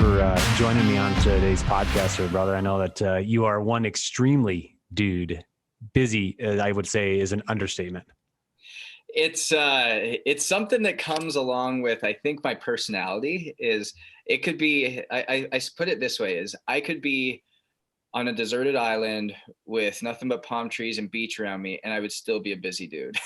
for joining me on today's podcast here, brother. I know that you are one extremely busy, I would say is an understatement. It's something that comes along with, I think, my personality. Is it could be, I put it this way, is I could be on a deserted island with nothing but palm trees and beach around me, and I would still be a busy dude.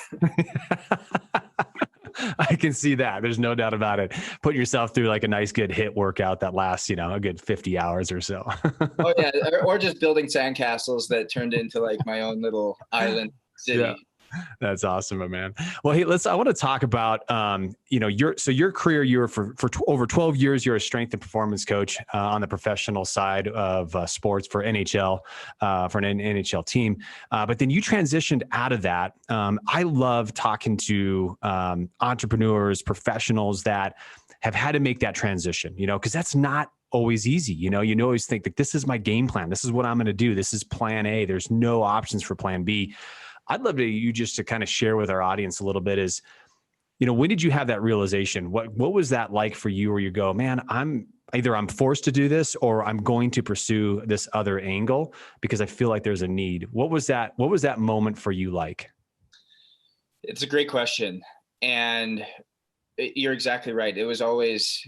I can see that. There's no doubt about it. Put yourself through like a nice, good HIIT workout that lasts, a good 50 hours or so. Oh yeah. Or just building sandcastles that turned into like my own little island city. Yeah. That's awesome, my man. Well, hey, I want to talk about, your career. You were for over 12 years, you're a strength and performance coach on the professional side of sports for NHL, for an NHL team. But then you transitioned out of that. I love talking to entrepreneurs, professionals that have had to make that transition, because that's not always easy. You always think that this is my game plan. This is what I'm going to do. This is plan A. There's no options for plan B. I'd love you just to kind of share with our audience a little bit is, when did you have that realization? What was that like for you where you go, man, I'm forced to do this or I'm going to pursue this other angle because I feel like there's a need. What was that moment for you like? It's a great question. And you're exactly right. It was always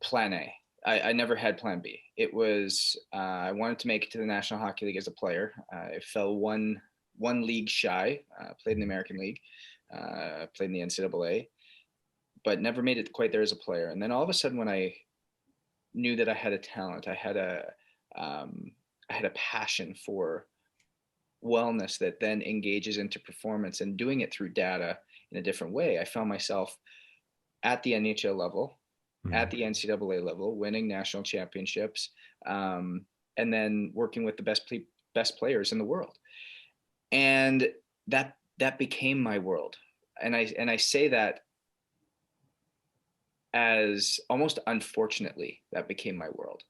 plan A. I never had plan B. It was, I wanted to make it to the National Hockey League as a player. I fell one league shy, played in the American League, played in the NCAA, but never made it quite there as a player. And then all of a sudden when I knew that I had a talent, I had a passion for wellness that then engages into performance and doing it through data in a different way. I found myself at the NHL level, at the NCAA level, winning national championships, and then working with the best players in the world. And that became my world. And I say that as almost unfortunately, that became my world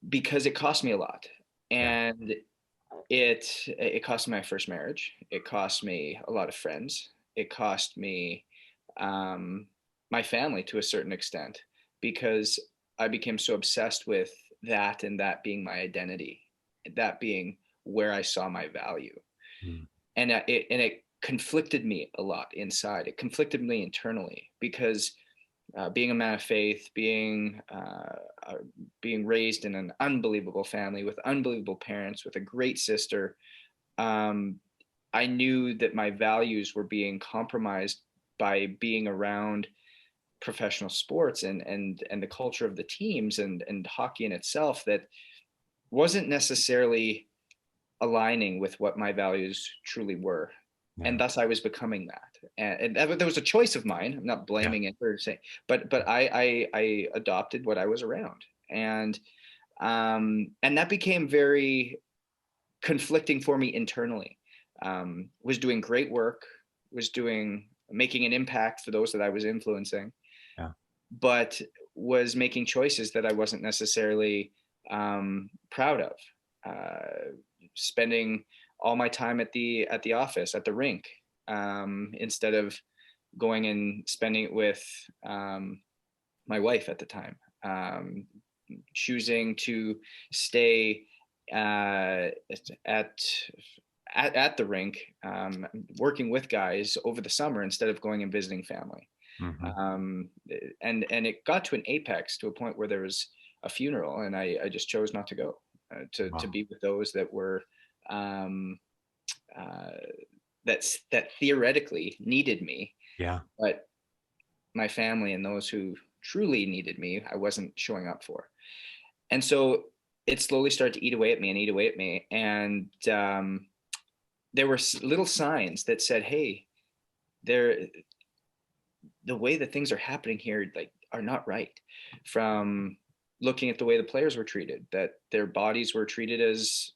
because it cost me a lot. And it cost me my first marriage. It cost me a lot of friends. It cost me my family to a certain extent because I became so obsessed with that and that being my identity, that being where I saw my value. And it conflicted me a lot inside. It conflicted me internally because being a man of faith, being raised in an unbelievable family with unbelievable parents, with a great sister, I knew that my values were being compromised by being around professional sports and the culture of the teams and hockey in itself that wasn't necessarily aligning with what my values truly were. Yeah. And thus I was becoming that. And there was a choice of mine. I'm not blaming it or saying, but I adopted what I was around. And that became very conflicting for me internally. Was doing great work, making an impact for those that I was influencing, but was making choices that I wasn't necessarily proud of. Spending all my time at the office, at the rink, instead of going and spending it with my wife at the time, choosing to stay at the rink, working with guys over the summer instead of going and visiting family. And it got to an apex, to a point where there was a funeral and I just chose not to go to be with those that were that theoretically needed me. But my family and those who truly needed me, I wasn't showing up for. And so it slowly started to eat away at me. And there were little signs that said, hey, the way that things are happening here, like, are not right. From looking at the way the players were treated, that their bodies were treated as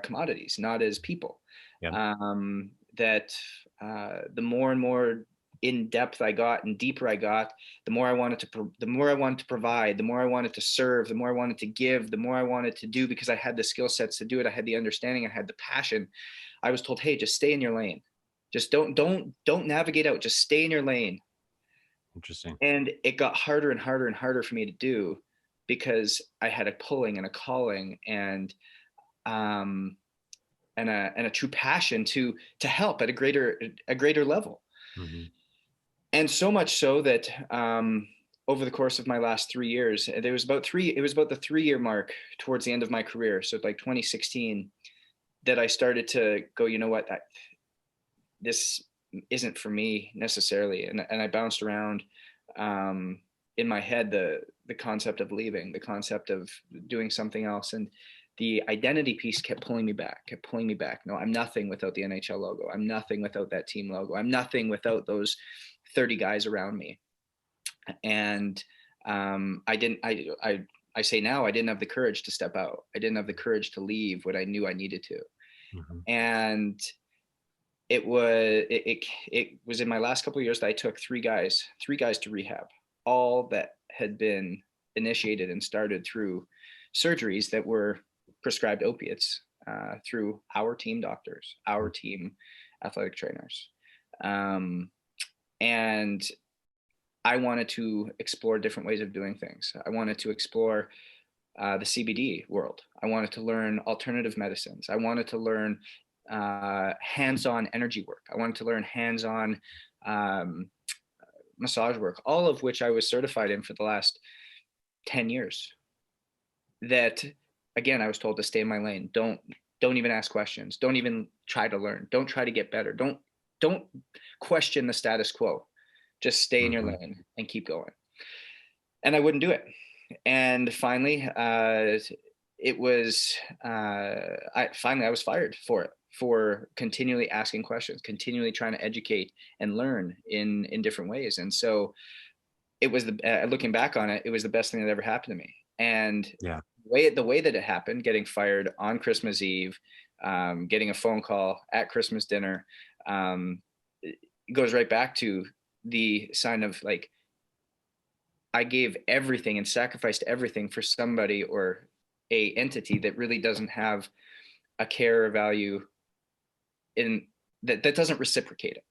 commodities, not as people. That the more and more in depth I got and deeper I got, the more I wanted to provide, the more I wanted to serve, the more I wanted to give, the more I wanted to do, because I had the skill sets to do it. I had the understanding, I had the passion. I was told, hey, just stay in your lane. Just don't navigate out. Just stay in your lane. Interesting. And it got harder and harder and harder for me to do because I had a pulling and a calling um, and a true passion to help at a greater level. Mm-hmm. And so much so that over the course of my last 3 years, it was about the 3 year mark towards the end of my career. So like 2016, that I started to go, you know what, this isn't for me necessarily. And I bounced around in my head, the concept of leaving, the concept of doing something else. And the identity piece kept pulling me back. No, I'm nothing without the NHL logo. I'm nothing without that team logo. I'm nothing without those 30 guys around me. And I didn't, I say now, I didn't have the courage to step out. I didn't have the courage to leave what I knew I needed to. Mm-hmm. And it was in my last couple of years that I took three guys to rehab, all that had been initiated and started through surgeries that were prescribed opiates through our team doctors, our team athletic trainers. And I wanted to explore different ways of doing things. I wanted to explore the CBD world. I wanted to learn alternative medicines. I wanted to learn hands-on energy work. I wanted to learn hands-on massage work, all of which I was certified in for the last 10 years. That, again, I was told to stay in my lane. Don't even ask questions. Don't even try to learn. Don't try to get better. Don't question the status quo. Just stay in your lane and keep going. And I wouldn't do it. And finally, it was I was fired for continually asking questions, continually trying to educate and learn in different ways. And so it was looking back on it, it was the best thing that ever happened to me. And Yeah. the way that it happened, getting fired on Christmas Eve, getting a phone call at Christmas dinner, it goes right back to the sign of like, I gave everything and sacrificed everything for somebody or a entity that really doesn't have a care or value in that doesn't reciprocate it.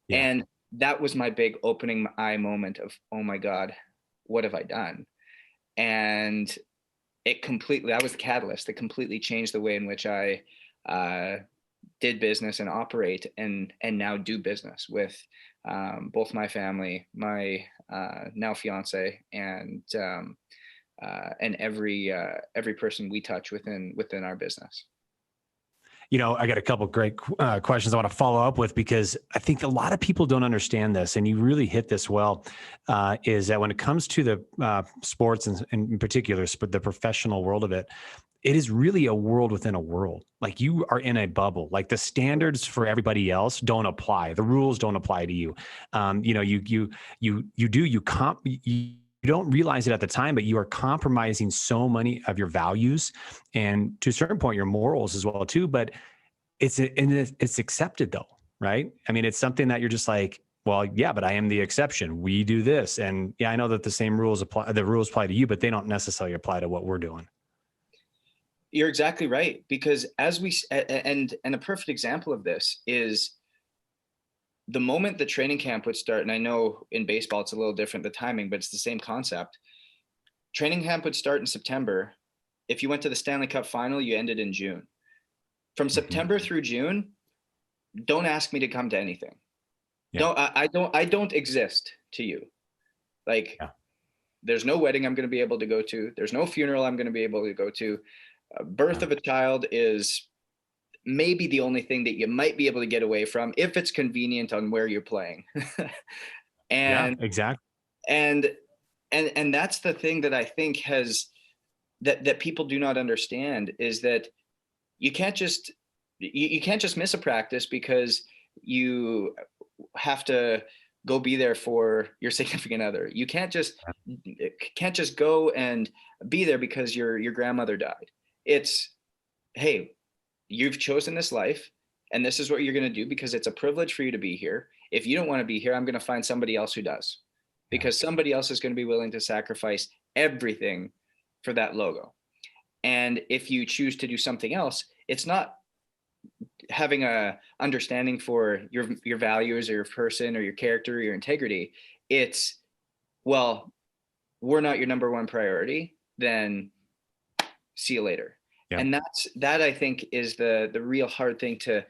Yeah. And that was my big opening eye moment of, oh my God, what have I done? And that was the catalyst that completely changed the way in which I did business and operate and now do business with both my family, my now fiance, and every person we touch within our business. I got a couple of great questions I want to follow up with, because I think a lot of people don't understand this, and you really hit this well, is that when it comes to the sports and in particular, the professional world of it, it is really a world within a world. Like, you are in a bubble. Like, the standards for everybody else don't apply. The rules don't apply to you. You don't realize it at the time, but you are compromising so many of your values and, to a certain point, your morals as well too. But it's accepted though, right? I mean, it's something that you're just like, well, yeah, but I am the exception. We do this, and yeah, I know that the same rules apply. The rules apply to you, but they don't necessarily apply to what we're doing. You're exactly right, because and a perfect example of this is the moment the training camp would start. And I know in baseball it's a little different, the timing, but it's the same concept. Training camp would start in September. If you went to the Stanley Cup final, you ended in June. From September through June, don't ask me to come to anything. Yeah. I don't exist to you. Like, yeah. There's no wedding I'm going to be able to go to. There's no funeral I'm going to be able to go to. Birth of a child is maybe the only thing that you might be able to get away from if it's convenient on where you're playing. And yeah, exactly. And that's the thing that I think that people do not understand, is that you can't just miss a practice because you have to go be there for your significant other. You can't just go and be there because your grandmother died. It's, hey, you've chosen this life and this is what you're going to do because it's a privilege for you to be here. If you don't want to be here, I'm going to find somebody else who does, because somebody else is going to be willing to sacrifice everything for that logo. And if you choose to do something else, it's not having a understanding for your values or your person or your character or your integrity. it's, well, we're not your number one priority, then see you later. Yeah. And that I think is the real hard thing to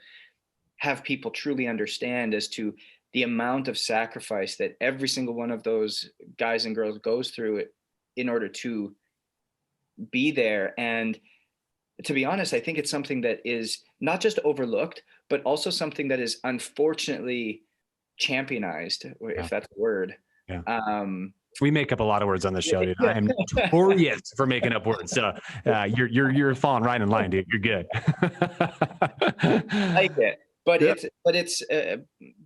have people truly understand, as to the amount of sacrifice that every single one of those guys and girls goes through it in order to be there. And to be honest, I think it's something that is not just overlooked, but also something that is unfortunately championized, Yeah. if that's a word. Yeah. Um, We make up a lot of words on the show, dude. I am notorious for making up words. So you're falling right in line, dude. You're good. like it, but Yeah.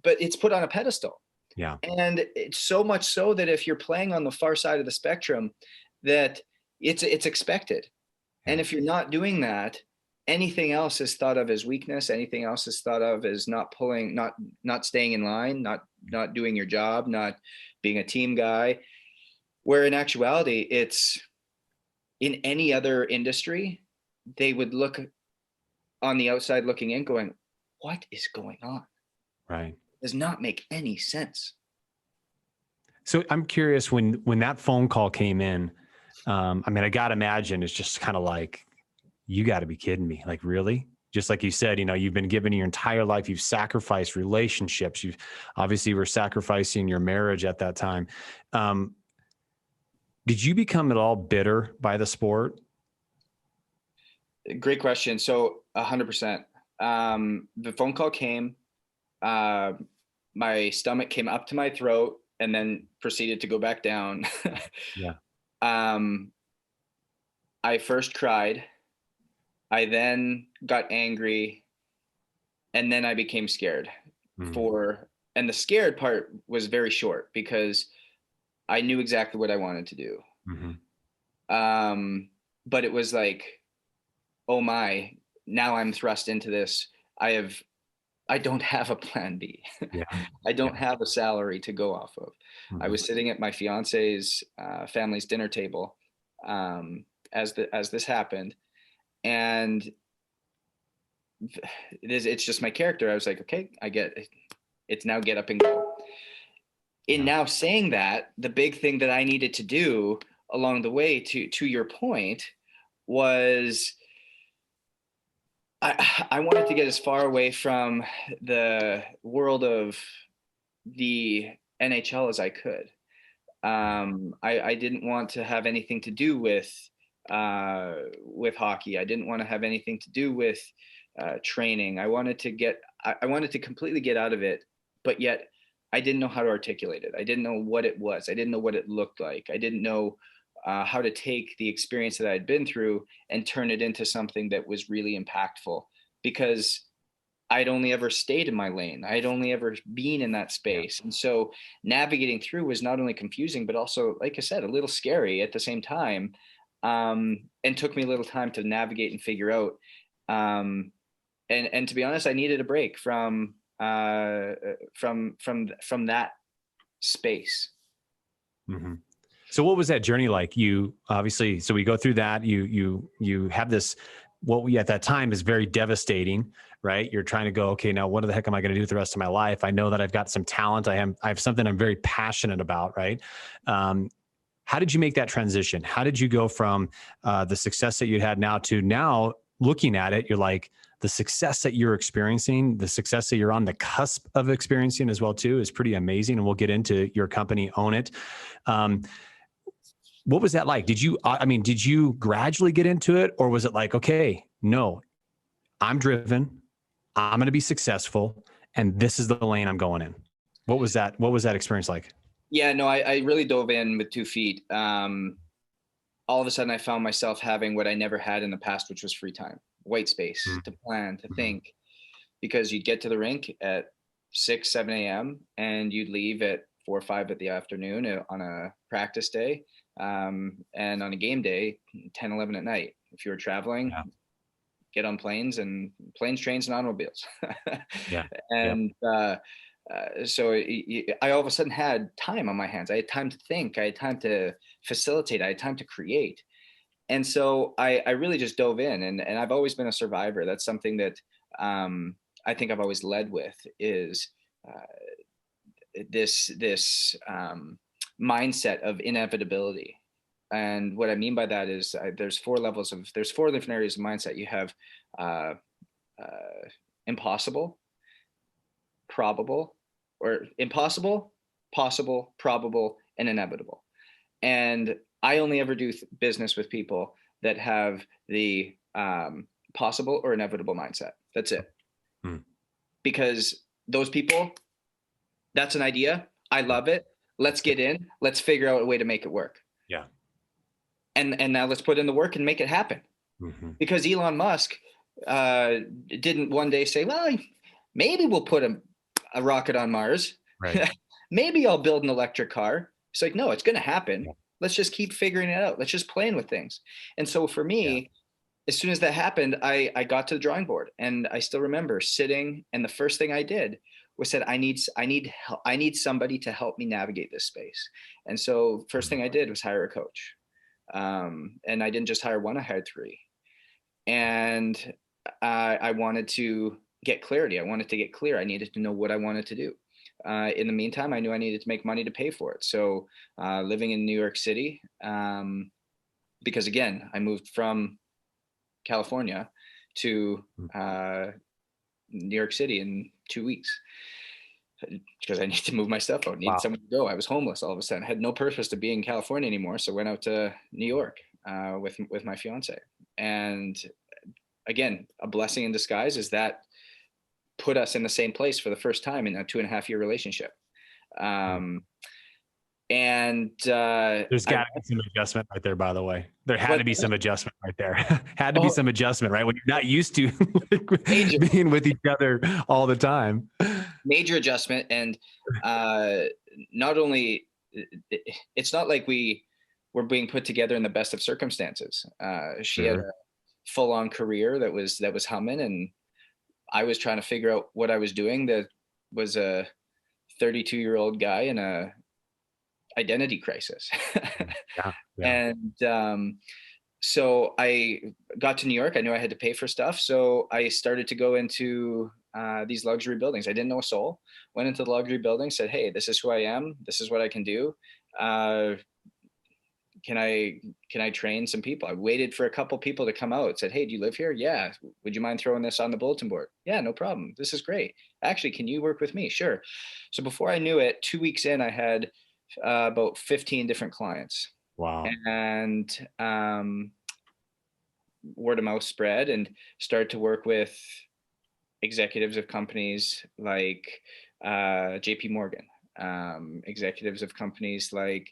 it's put on a pedestal. Yeah. And it's so much so that if you're playing on the far side of the spectrum, that it's expected. Yeah. And if you're not doing that, anything else is thought of as weakness. Anything else is thought of as not staying in line, not doing your job, not being a team guy. Where in actuality, it's, in any other industry, they would look on the outside looking in going, what is going on? Right. It does not make any sense. So I'm curious, when that phone call came in, I mean, I got to imagine it's just kind of like, you got to be kidding me. Like, really? Just like you said, you've been given your entire life, you've sacrificed relationships. You've obviously were sacrificing your marriage at that time. Did you become at all bitter by the sport? Great question. So 100%. The phone call came, my stomach came up to my throat and then proceeded to go back down. Yeah. I first cried. I then got angry, and then I became scared. And the scared part was very short because I knew exactly what I wanted to do. But it was like, oh my, now I'm thrust into this. I don't have a plan B. Yeah. I don't have a salary to go off of. I was sitting at my fiance's family's dinner table as this happened, and it's just my character. I was like, okay, I get it. It's now get up and go. In now saying that, the big thing that I needed to do along the way, to your point, was I wanted to get as far away from the world of the NHL as I could. I didn't want to have anything to do with hockey. I didn't want to have anything to do with training. I wanted to completely get out of it, but yet I didn't know how to articulate it. I didn't know what it was. I didn't know what it looked like. I didn't know how to take the experience that I had been through and turn it into something that was really impactful, because I'd only ever stayed in my lane. I'd only ever been in that space. And so navigating through was not only confusing, but also, like I said, a little scary at the same time. And took me a little time to navigate and figure out. And to be honest, I needed a break from that space. So what was that journey like? You obviously, so we go through that, you have this, what we at that time is very devastating, right? You're trying to go, okay, now what the heck am I going to do with the rest of my life? I know that I've got some talent. I have something I'm very passionate about, right? How did you make that transition? How did you go from the success that you had now to now looking at it, you're like, the success that you're experiencing, the success that you're on the cusp of experiencing as well too, is pretty amazing. And we'll get into your company, Own It. What was that like? Did you gradually get into it, or was it like, okay, no, I'm driven, I'm going to be successful, and this is the lane I'm going in? What was that experience like? Yeah, no, I really dove in with 2 feet. All of a sudden I found myself having what I never had in the past, which was free time, white space to plan, to think, because you'd get to the rink at 6, 7 a.m. and you'd leave at 4 or 5 at the afternoon on a practice day. And on a game day, 10, 11 at night. If you were traveling, get on planes, trains, and automobiles. And so I all of a sudden had time on my hands. I had time to think. I had time to facilitate. I had time to create. And so I really just dove in. And I've always been a survivor. That's something that I think I've always led with, is this mindset of inevitability. And what I mean by that is there's four different areas of mindset. You have impossible, probable, or impossible, possible, probable, and inevitable. And I only ever do business with people that have the possible or inevitable mindset. That's it. Because those people, that's an idea. I love it. Let's get in. Let's figure out a way to make it work. Yeah. And now let's put in the work and make it happen. Because Elon Musk didn't one day say, well, maybe we'll put a rocket on Mars. Right. Maybe I'll build an electric car. It's like, no, it's going to happen. Yeah. Let's just keep figuring it out. Let's just playing with things. And so for me, as soon as that happened, I got to the drawing board, and I still remember sitting. And the first thing I did was said, I need somebody to help me navigate this space. And so first thing I did was hire a coach. And I didn't just hire one, I hired three. And I wanted to get clarity. I wanted to get clear. I needed to know what I wanted to do. In the meantime, I knew I needed to make money to pay for it. So living in New York City, because again, I moved from California to New York City in 2 weeks because I needed to move my stuff out. I needed someone to go. I was homeless all of a sudden. I had no purpose to be in California anymore. So I went out to New York with my fiance. And again, a blessing in disguise is that put us in the same place for the first time in a 2.5-year relationship. And there's got to be some adjustment right there, by the way. There had to be some adjustment right there. Had to be some adjustment, right? When you're not used to being with each other all the time. Major adjustment. And not only, it's not like we were being put together in the best of circumstances. She had a full-on career that was humming, and I was trying to figure out what I was doing. That was a 32-year-old guy in a identity crisis. And so I got to New York. I knew I had to pay for stuff. So I started to go into these luxury buildings. I didn't know a soul. Went into the luxury building, said, hey, this is who I am. This is what I can do. Can I train some people? I waited for a couple people to come out, said, hey, do you live here? Yeah. Would you mind throwing this on the bulletin board? Yeah, no problem. This is great. Actually, can you work with me? Sure. So before I knew it, 2 weeks in, I had about 15 different clients. Wow. And word of mouth spread, and started to work with executives of companies like JP Morgan, executives of companies like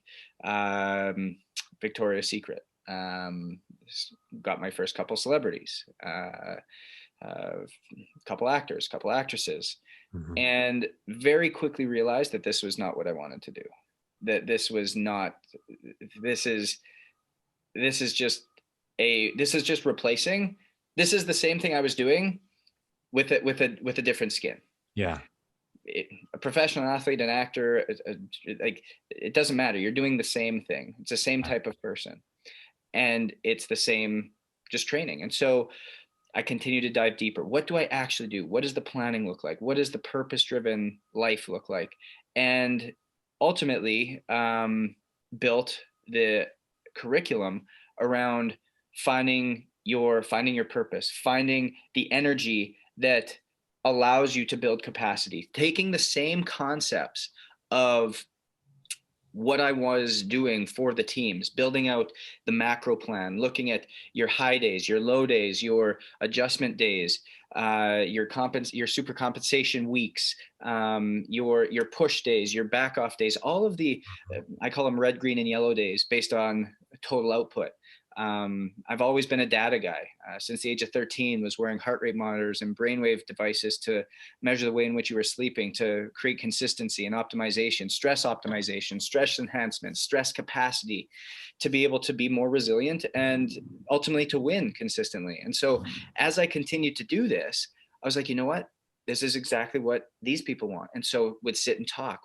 Victoria's Secret, got my first couple celebrities, couple actors, couple actresses, and very quickly realized that this was not what I wanted to do. That this is just replacing. This is the same thing I was doing with a different skin. Yeah. A professional athlete, an actor, like, it doesn't matter. You're doing the same thing. It's the same type of person, and it's the same just training. And so I continue to dive deeper. What do I actually do? What does the planning look like? What does the purpose-driven life look like? And ultimately built the curriculum around finding your purpose, finding the energy that allows you to build capacity, taking the same concepts of what I was doing for the teams, building out the macro plan, looking at your high days, your low days, your adjustment days, your super compensation weeks, your push days, your back off days, all of the, I call them red, green, and yellow days based on total output. I've always been a data guy. Since the age of 13, was wearing heart rate monitors and brainwave devices to measure the way in which you were sleeping, to create consistency and optimization, stress enhancement, stress capacity, to be able to be more resilient and ultimately to win consistently. And so as I continued to do this, I was like, you know what? This is exactly what these people want. And so would sit and talk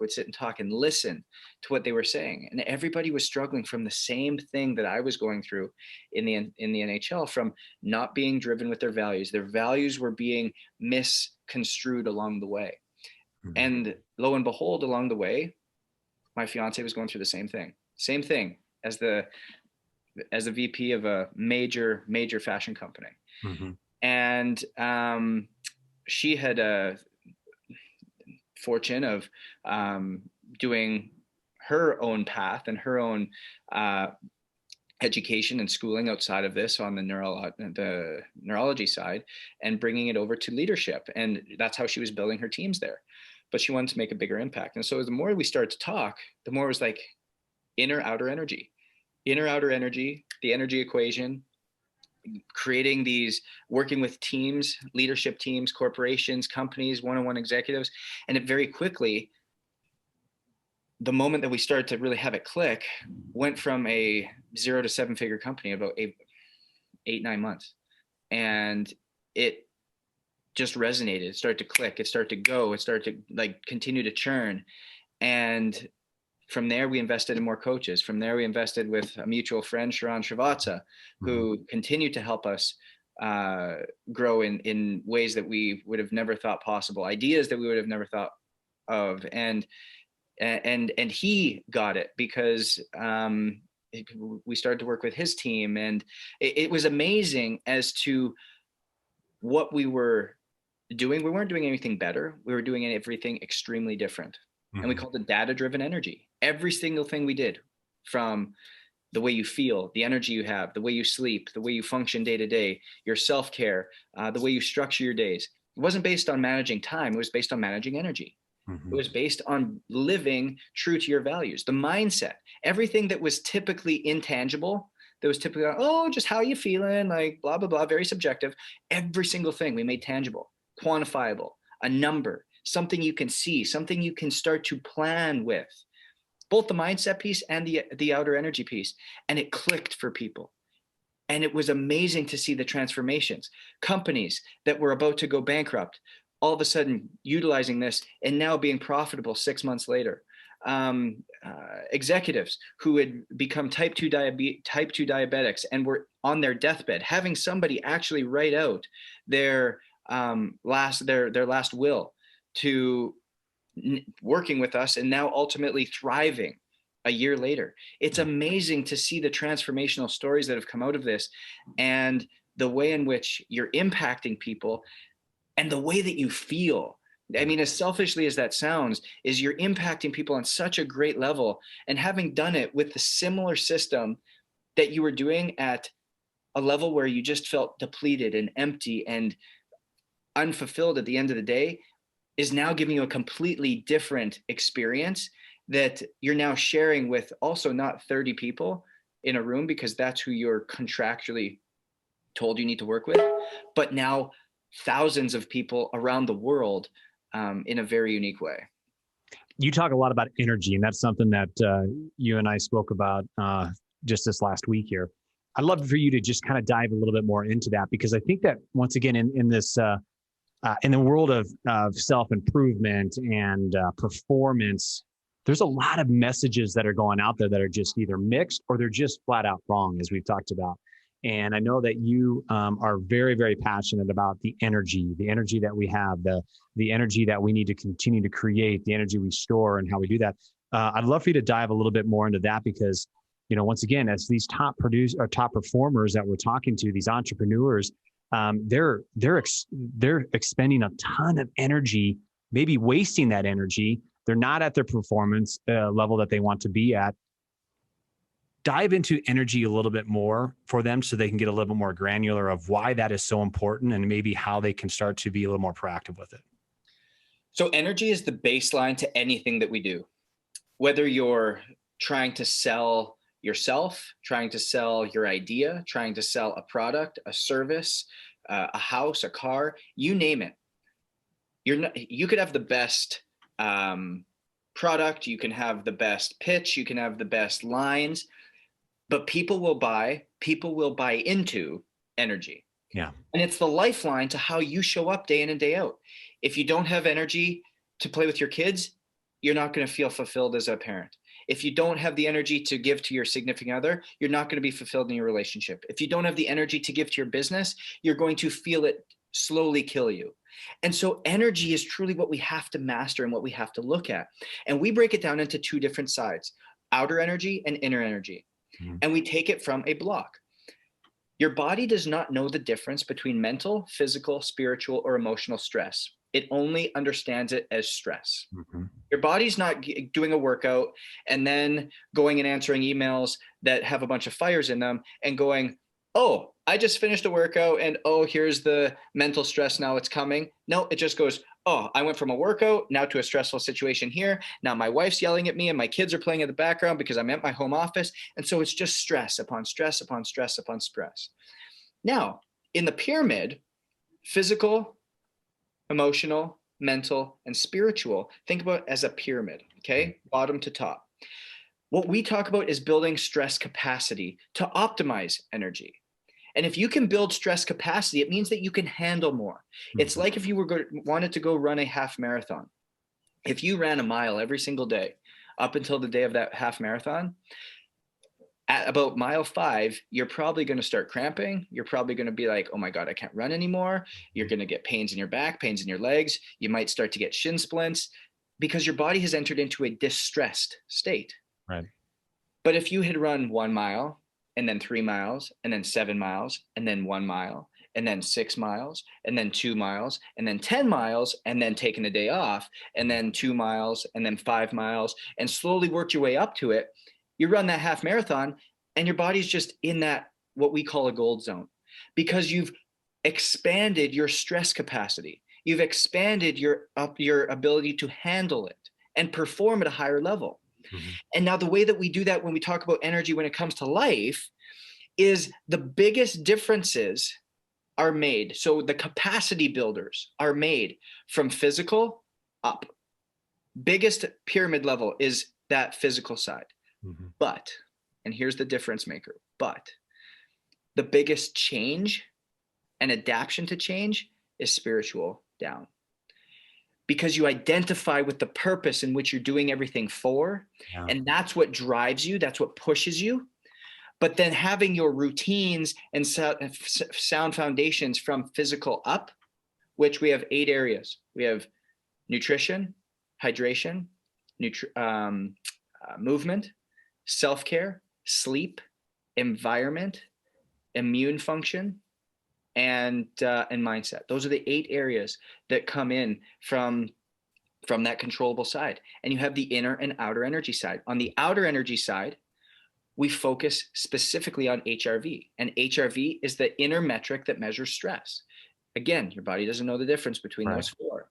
and listen to what they were saying. And everybody was struggling from the same thing that I was going through in the NHL, from not being driven with their values. Their values were being misconstrued along the way. And lo and behold, along the way, my fiance was going through the same thing as the VP of a major fashion company. Mm-hmm. And she had a fortune of doing her own path and her own education and schooling outside of this on the neurology side, and bringing it over to leadership. And that's how she was building her teams there. But she wanted to make a bigger impact. And so the more we started to talk, the more it was like inner, outer energy, the energy equation, creating these, working with teams, leadership teams, corporations, companies, one-on-one executives. And it very quickly, the moment that we started to really have it click, went from a 0 to 7-figure company about 8-9 months. And it just resonated. It started to click. It started to go. It started to like continue to churn. And from there, we invested in more coaches. From there, we invested with a mutual friend, Sharon Srivatsa, who continued to help us grow in ways that we would have never thought possible, ideas that we would have never thought of. And he got it because we started to work with his team. And it was amazing as to what we were doing. We weren't doing anything better. We were doing everything extremely different. And we called it data-driven energy. Every single thing we did, from the way you feel, the energy you have, the way you sleep, the way you function day to day, your self-care, the way you structure your days. It wasn't based on managing time. It was based on managing energy. It was based on living true to your values, the mindset, everything that was typically intangible, that was typically, oh, just how you feeling, like blah, blah, blah, very subjective. Every single thing we made tangible, quantifiable, a number, something you can see, something you can start to plan with, both the mindset piece and the outer energy piece. And it clicked for people. And it was amazing to see the transformations. Companies that were about to go bankrupt, all of a sudden utilizing this and now being profitable 6 months later. Executives who had become type 2 diabetics and were on their deathbed, having somebody actually write out their last will, to working with us and now ultimately thriving a year later. It's amazing to see the transformational stories that have come out of this, and the way in which you're impacting people and the way that you feel. I mean, as selfishly as that sounds, is you're impacting people on such a great level. And having done it with the similar system that you were doing at a level where you just felt depleted and empty and unfulfilled at the end of the day, is now giving you a completely different experience that you're now sharing with also not 30 people in a room, because that's who you're contractually told you need to work with, but now thousands of people around the world in a very unique way. You talk a lot about energy, and that's something that you and I spoke about just this last week here. I'd love for you to just kind of dive a little bit more into that, because I think that once again, in this, in the world of self-improvement and performance, there's a lot of messages that are going out there that are just either mixed or they're just flat out wrong, as we've talked about. And I know that you are very, very passionate about the energy that we have, the energy that we need to continue to create, the energy we store, and how we do that. I'd love for you to dive a little bit more into that, because, you know, once again, as these top performers that we're talking to, these entrepreneurs, they're expending a ton of energy, maybe wasting that energy. They're not at their performance level that they want to be at. Dive into energy a little bit more for them so they can get a little bit more granular of why that is so important, and maybe how they can start to be a little more proactive with it. So energy is the baseline to anything that we do, whether you're trying to sell yourself, trying to sell your idea, trying to sell a product, a service, a house, a car, you name it. You could have the best product, you can have the best pitch, you can have the best lines, but people will buy into energy. Yeah. And it's the lifeline to how you show up day in and day out. If you don't have energy to play with your kids, you're not going to feel fulfilled as a parent. If you don't have the energy to give to your significant other, you're not going to be fulfilled in your relationship. If you don't have the energy to give to your business, you're going to feel it slowly kill you. And so energy is truly what we have to master and what we have to look at. And we break it down into two different sides, outer energy and inner energy. Mhm. And we take it from a block. Your body does not know the difference between mental, physical, spiritual, or emotional stress. It only understands it as stress. Mhm. Your body's not doing a workout and then going and answering emails that have a bunch of fires in them and going, oh, I just finished a workout and oh, here's the mental stress now it's coming. No, it just goes, oh, I went from a workout now to a stressful situation here. Now my wife's yelling at me and my kids are playing in the background because I'm at my home office. And so it's just stress upon stress upon stress upon stress. Now, in the pyramid, physical, emotional, mental, and spiritual, think about it as a pyramid, okay? Bottom to top. What we talk about is building stress capacity to optimize energy. And if you can build stress capacity, it means that you can handle more. It's like if you wanted to go run a half marathon. If you ran a mile every single day up until the day of that half marathon, at about mile 5, you're probably going to start cramping. You're probably going to be like, oh my God, I can't run anymore. You're going to get pains in your back, pains in your legs. You might start to get shin splints because your body has entered into a distressed state. Right. But if you had run 1 mile and then 3 miles and then 7 miles and then 1 mile and then 6 miles and then 2 miles and then 10 miles and then taken a day off and then 2 miles and then 5 miles and slowly worked your way up to it, you run that half marathon and your body's just in that, what we call a gold zone, because you've expanded your stress capacity. You've expanded your ability to handle it and perform at a higher level. Mhm. And now the way that we do that when we talk about energy when it comes to life is the biggest differences are made. So the capacity builders are made from physical up. Biggest pyramid level is that physical side. Mhm. But, and here's the difference maker, but the biggest change and adaptation to change is spiritual down. Because you identify with the purpose in which you're doing everything for, Yeah. and that's what drives you, that's what pushes you. But then having your routines and sound foundations from physical up, which we have 8 areas. We have nutrition, hydration, movement, self-care, sleep, environment, immune function, and mindset. Those are the 8 areas that come in from that controllable side. And you have the inner and outer energy side. On the outer energy side, we focus specifically on HRV. And HRV is the inner metric that measures stress. Again, your body doesn't know the difference between those 4.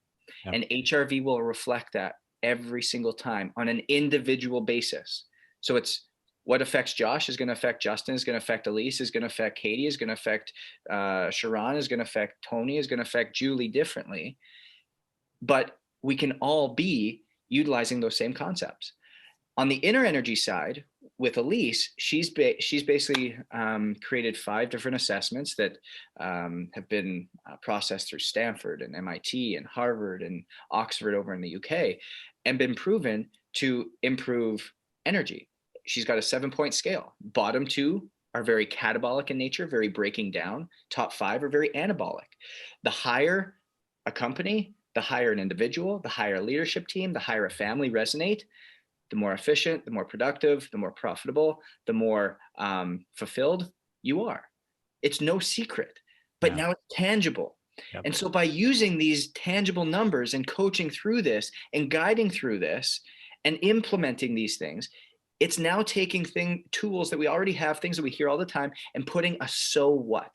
Yep. And HRV will reflect that every single time on an individual basis. So it's what affects Josh is going to affect Justin, is going to affect Elise, is going to affect Katie, is going to affect Sharon, is going to affect Tony, is going to affect Julie differently. But we can all be utilizing those same concepts. On the inner energy side, with Elise, she's basically created 5 different assessments that have been processed through Stanford and MIT and Harvard and Oxford over in the UK, and been proven to improve energy. She's got a 7-point scale. Bottom 2 are very catabolic in nature, very breaking down. Top 5 are very anabolic. The higher a company, the higher an individual, the higher a leadership team, the higher a family resonate, the more efficient, the more productive, the more profitable, the more fulfilled you are. It's no secret, but now it's tangible. Yep. And so by using these tangible numbers and coaching through this and guiding through this and implementing these things, it's now taking tools that we already have, things that we hear all the time, and putting a so what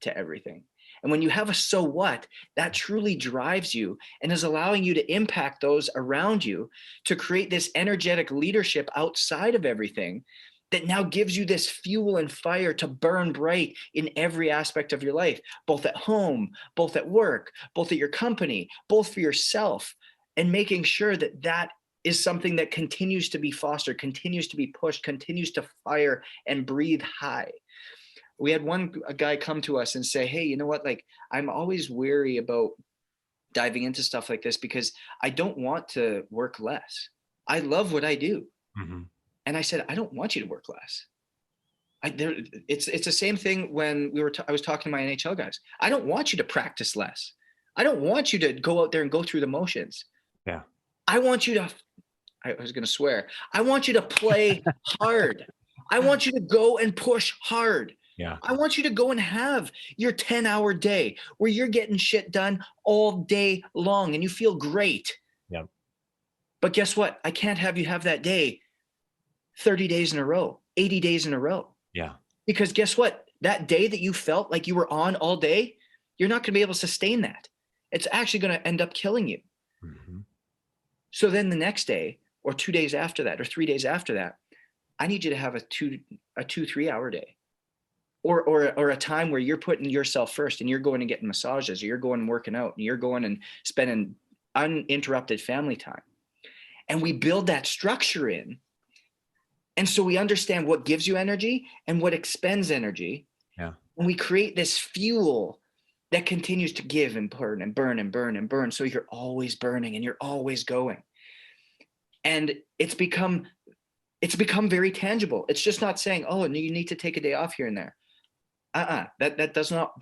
to everything. And when you have a so what, that truly drives you and is allowing you to impact those around you to create this energetic leadership outside of everything that now gives you this fuel and fire to burn bright in every aspect of your life, both at home, both at work, both at your company, both for yourself, and making sure that that is something that continues to be fostered, continues to be pushed, continues to fire and breathe high. We had a guy come to us and say, hey, you know what? Like, I'm always weary about diving into stuff like this because I don't want to work less. I love what I do. Mm-hmm. And I said, I don't want you to work less. It's the same thing when I was talking to my NHL guys. I don't want you to practice less. I don't want you to go out there and go through the motions. Yeah. I want you to, I was going to swear, I want you to play hard. I want you to go and push hard. Yeah. I want you to go and have your 10-hour day where you're getting shit done all day long and you feel great. Yeah. But guess what? I can't have you have that day 30 days in a row, 80 days in a row. Yeah. Because guess what? That day that you felt like you were on all day, you're not going to be able to sustain that. It's actually going to end up killing you. Mm-hmm. So then the next day or 2 days after that or 3 days after that, I need you to have a 3 hour day or a time where you're putting yourself first and you're going and getting massages or you're going and working out and you're going and spending uninterrupted family time. And we build that structure in. And so we understand what gives you energy and what expends energy. Yeah. And we create this fuel that continues to give and burn and burn and burn and burn. So you're always burning and you're always going. And it's become very tangible. It's just not saying, oh, you need to take a day off here and there. That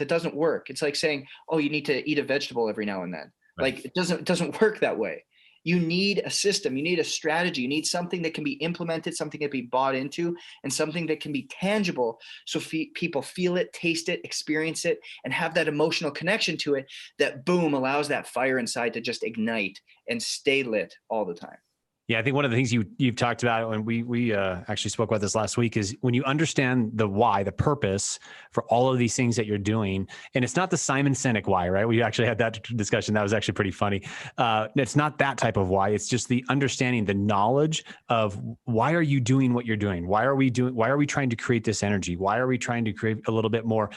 doesn't work. It's like saying, oh, you need to eat a vegetable every now and then. Right. Like it doesn't work that way. You need a system, you need a strategy, you need something that can be implemented, something that can be bought into, and something that can be tangible so people feel it, taste it, experience it, and have that emotional connection to it that, boom, allows that fire inside to just ignite and stay lit all the time. Yeah, I think one of the things you've talked about, and we actually spoke about this last week, is when you understand the why, the purpose for all of these things that you're doing, and it's not the Simon Sinek why, right? We actually had that discussion. That was actually pretty funny. It's not that type of why. It's just the understanding, the knowledge of why are you doing what you're doing? Why are we trying to create this energy? Why are we trying to create a little bit more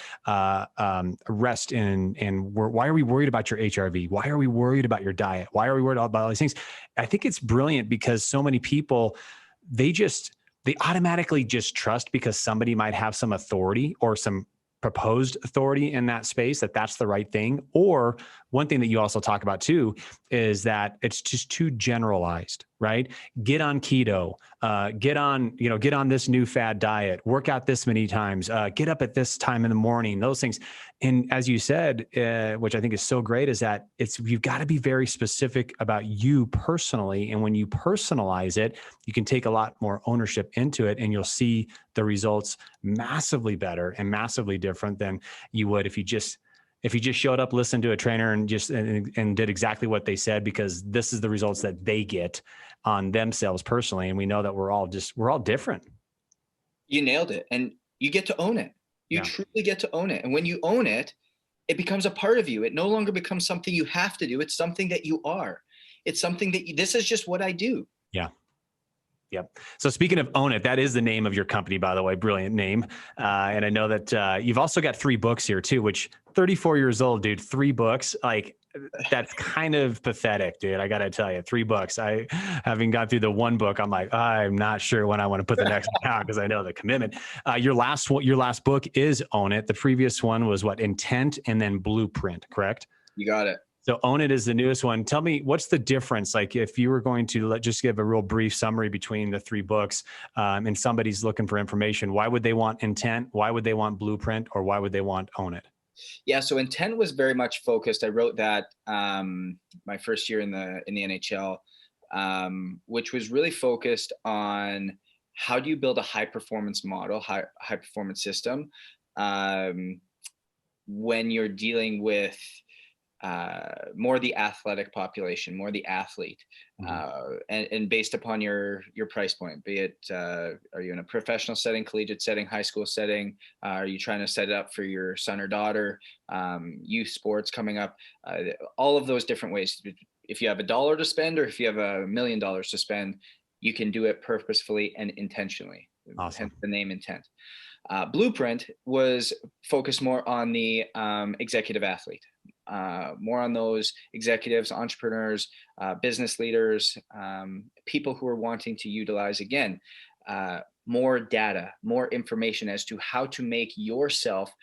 rest and why are we worried about your HRV? Why are we worried about your diet? Why are we worried about all these things? I think it's brilliant because so many people, they automatically just trust because somebody might have some authority or some proposed authority in that space, that's the right thing. Or one thing that you also talk about too is that it's just too generalized, right? Get on keto, get on this new fad diet, work out this many times, get up at this time in the morning, those things. And as you said, which I think is so great, is that you've got to be very specific about you personally. And when you personalize it, you can take a lot more ownership into it and you'll see the results massively better and massively different than you would if you just showed up, listened to a trainer and did exactly what they said, because this is the results that they get on themselves personally. And we know that we're all different. You nailed it. And you get to own it. You truly get to own it. And when you own it, it becomes a part of you. It no longer becomes something you have to do. It's something that you are. It's something that this is just what I do. Yeah. Yep. So speaking of Own It, that is the name of your company, by the way. Brilliant name. And I know that you've also got 3 books here too, which 34 years old, dude, 3 books, like that's kind of pathetic, dude. I got to tell you, 3 books. Having gone through the 1 book, I'm like, I'm not sure when I want to put the next one out because I know the commitment. Your last book is Own It. The previous one was what? Intent and then Blueprint, correct? You got it. So Own It is the newest one. Tell me, what's the difference? Like if you were going to just give a real brief summary between the 3 books and somebody's looking for information, why would they want Intent? Why would they want Blueprint? Or why would they want Own It? Yeah. So Intent was very much focused. I wrote that my first year in the NHL, which was really focused on how do you build a high performance model, high performance system when you're dealing with more the athletic population, more the athlete, and based upon your price point, be it, are you in a professional setting, collegiate setting, high school setting? Are you trying to set it up for your son or daughter? Youth sports coming up, all of those different ways. If you have $1 to spend, or if you have $1 million to spend, you can do it purposefully and intentionally. Awesome. Hence the name Intent. Blueprint was focused more on the executive athlete. More on those executives, entrepreneurs, business leaders, people who are wanting to utilize, again, more data, more information as to how to make yourself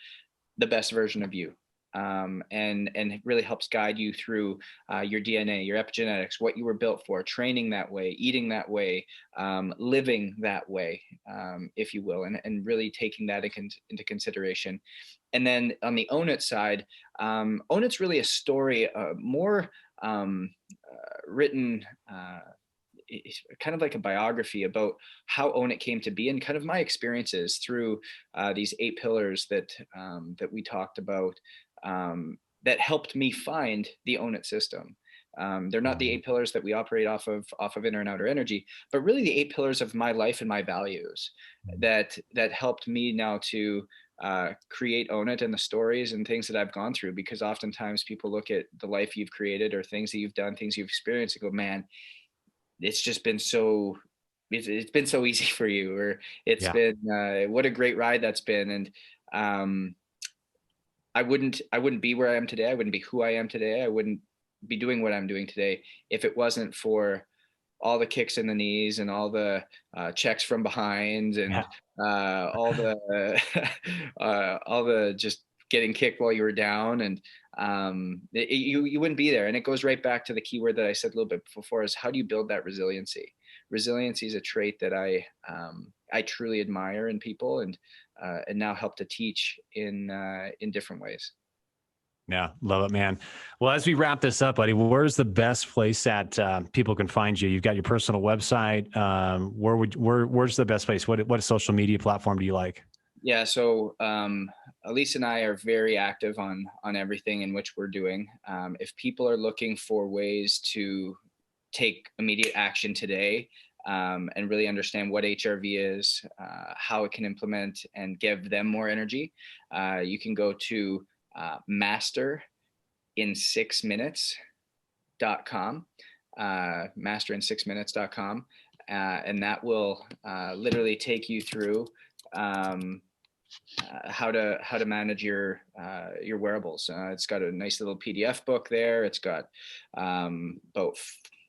the best version of you. and really helps guide you through your DNA, your epigenetics, what you were built for, training that way, eating that way, living that way, if you will, and really taking that into consideration. And then on the Own It side, Own It's really a story, more written. It's kind of like a biography about how Own It came to be and kind of my experiences through these 8 pillars that we talked about, that helped me find the Own It system. They're not the 8 pillars that we operate off of inner and outer energy, but really the 8 pillars of my life and my values that helped me now to create Own It and the stories and things that I've gone through. Because oftentimes people look at the life you've created or things that you've done, things you've experienced, and go, man, it's just been so it's been so easy for you, or it's been what a great ride that's been. And I wouldn't be where I am today. I wouldn't be who I am today. I wouldn't be doing what I'm doing today if it wasn't for all the kicks in the knees and all the checks from behind and all the all the just getting kicked while you were down. And you wouldn't be there. And it goes right back to the key word that I said a little bit before, is how do you build that resiliency? Resiliency is a trait that I truly admire in people, and now help to teach in different ways. Yeah, love it, man. Well, as we wrap this up, buddy, where's the best place that people can find you? You've got your personal website. Where's the best place? What social media platform do you like? Yeah, so Elise and I are very active on everything in which we're doing. If people are looking for ways to take immediate action today, and really understand what HRV is, how it can implement and give them more energy, you can go to masterinSixminutes.com, masterinSixminutes.com, and that will literally take you through how to manage your wearables. It's got a nice little PDF book there. It's got about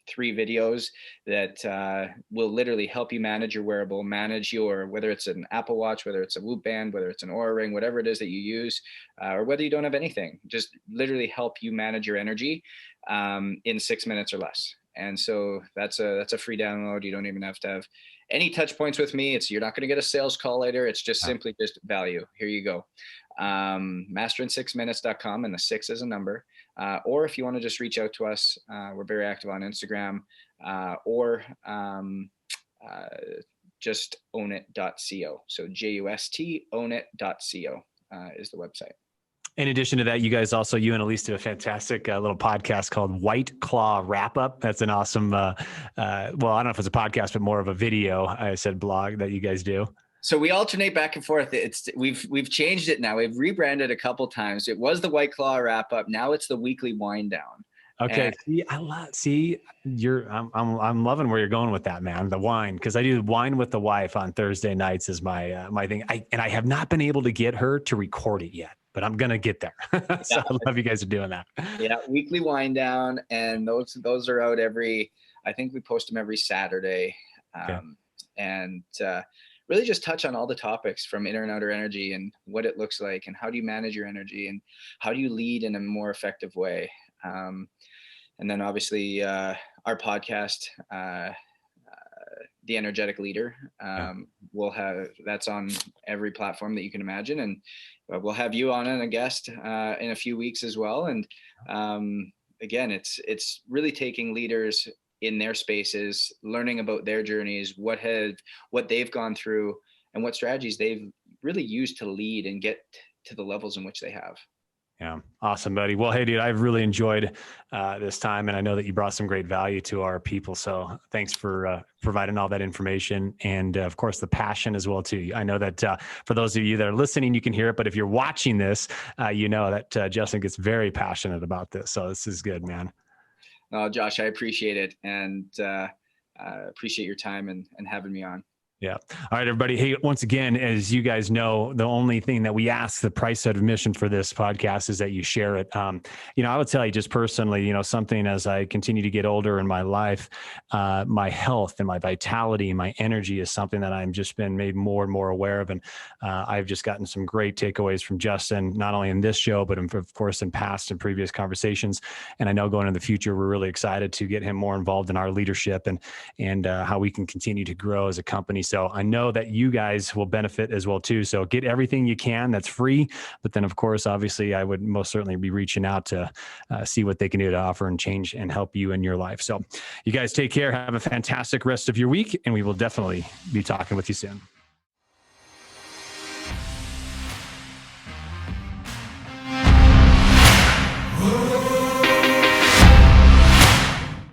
3 videos that will literally help you manage your wearable, manage your, whether it's an Apple Watch, whether it's a Whoop band, whether it's an Oura ring, whatever it is that you use, or whether you don't have anything, just literally help you manage your energy in 6 minutes or less. And so that's a free download. You don't even have to have any touch points with me. You're not going to get a sales call later. It's just simply just value. Here you go. masterinSixminutes.com, and the 6 is a number. Or if you want to just reach out to us, we're very active on Instagram, or just ownit.co. So JUST ownit.co is the website. In addition to that, you guys also, you and Elise do a fantastic little podcast called White Claw Wrap Up. That's an awesome, well, I don't know if it's a podcast, but more of a video, I said, blog that you guys do. So we alternate back and forth. We've changed it now. We've rebranded a couple times. It was the White Claw Wrap Up. Now it's the Weekly Wind Down. Okay. I'm loving where you're going with that, man. The wine, because I do Wine with the Wife on Thursday nights is my thing. I have not been able to get her to record it yet, but I'm gonna get there. So I love you guys are doing that. Yeah, Weekly Wind Down, and those are out I think we post them every Saturday, and really just touch on all the topics from inner and outer energy and what it looks like and how do you manage your energy and how do you lead in a more effective way. And then obviously our podcast, The Energetic Leader, that's on every platform that you can imagine. And we'll have you on and a guest in a few weeks as well. And again, it's really taking leaders in their spaces, learning about their journeys, what they've gone through, and what strategies they've really used to lead and get to the levels in which they have. Yeah. Awesome, buddy. Well, hey, dude, I've really enjoyed this time, and I know that you brought some great value to our people. So thanks for providing all that information, and of course the passion as well too. I know that for those of you that are listening, you can hear it, but if you're watching this, you know that Justin gets very passionate about this. So this is good, man. Josh, I appreciate it, and appreciate your time and having me on. Yeah. All right, everybody. Hey, once again, as you guys know, the only thing that we ask, the price of admission for this podcast, is that you share it. I would tell you just personally, something as I continue to get older in my life, my health and my vitality and my energy is something that I'm just been made more and more aware of. And I've just gotten some great takeaways from Justin, not only in this show, but of course in past and previous conversations. And I know going in the future, we're really excited to get him more involved in our leadership and how we can continue to grow as a company. So I know that you guys will benefit as well too. So get everything you can that's free. But then of course, obviously I would most certainly be reaching out to see what they can do to offer and change and help you in your life. So you guys take care. Have a fantastic rest of your week. And we will definitely be talking with you soon.